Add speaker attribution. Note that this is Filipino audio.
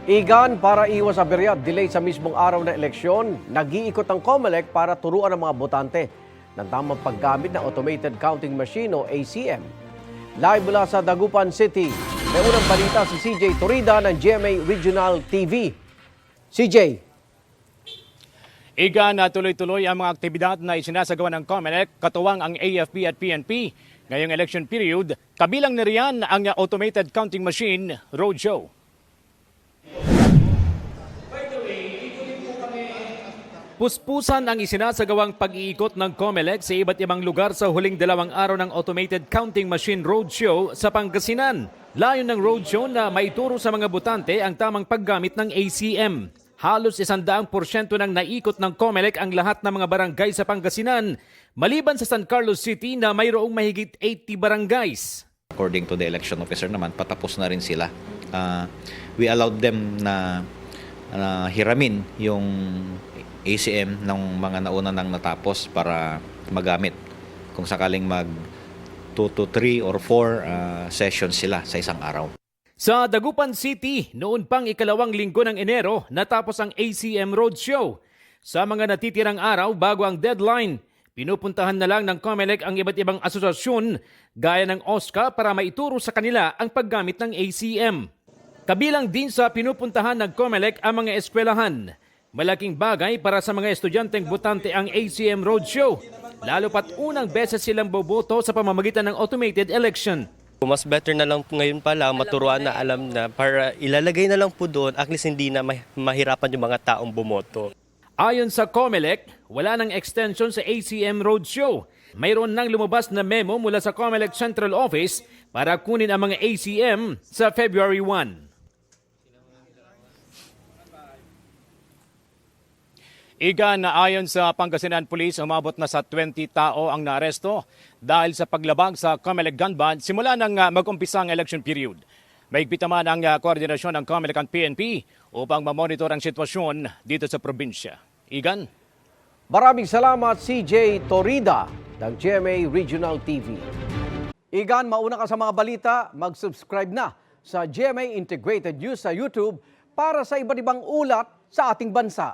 Speaker 1: Igan, para iwas aberya at delay sa mismong araw na eleksyon, nag-iikot ang COMELEC para turuan ang mga botante ng tamang paggamit ng Automated Counting Machine o ACM. Live mula sa Dagupan City, may unang balita si CJ Torida ng GMA Regional TV. CJ.
Speaker 2: Igan, tuloy-tuloy ang mga aktibidad na isinasagawa ng COMELEC, katuwang ang AFP at PNP. Ngayong election period, kabilang na riyan ang Automated Counting Machine Roadshow. Puspusan ang isinasagawang pag-iikot ng COMELEC sa iba't ibang lugar sa huling 2 araw ng Automated Counting Machine Roadshow sa Pangasinan. Layon ng roadshow na maituro sa mga botante ang tamang paggamit ng ACM. Halos 100% ng naikot ng COMELEC ang lahat ng mga barangay sa Pangasinan, maliban sa San Carlos City na mayroong mahigit 80 barangays.
Speaker 3: According to the election officer naman, patapos na rin sila. We allowed them na hiramin yung ACM ng mga nauna nang natapos para magamit kung sakaling mag 2 to 3 or 4 sessions sila sa isang araw.
Speaker 2: Sa Dagupan City, noon pang ikalawang linggo ng Enero, natapos ang ACM Roadshow. Sa mga natitirang araw bago ang deadline, pinupuntahan na lang ng COMELEC ang iba't ibang asosasyon gaya ng OSCA para maituro sa kanila ang paggamit ng ACM. Kabilang din sa pinupuntahan ng COMELEC ang mga eskwelahan. Malaking bagay para sa mga estudyanteng botante ang ACM Roadshow, lalo pat unang beses silang boboto sa pamamagitan ng automated election.
Speaker 4: Mas better na lang ngayon pa lang maturuan na alam na para ilalagay na lang po doon, at least hindi na mahirapan yung mga taong bumoto.
Speaker 2: Ayon sa COMELEC, wala nang extension sa ACM Roadshow. Mayroon nang lumabas na memo mula sa COMELEC Central Office para kunin ang mga ACM sa February 1. Igan, na ayon sa Pangasinan Police, umabot na sa 20 tao ang naaresto dahil sa paglabag sa COMELEC gun ban simula nang mag-umpisa ang election period. Mahigpit naman ang koordinasyon ng COMELEC at PNP upang mamonitor ang sitwasyon dito sa probinsya. Igan?
Speaker 1: Maraming salamat CJ Torida ng GMA Regional TV. Igan, mauna ka sa mga balita, mag-subscribe na sa GMA Integrated News sa YouTube para sa iba't ibang ulat sa ating bansa.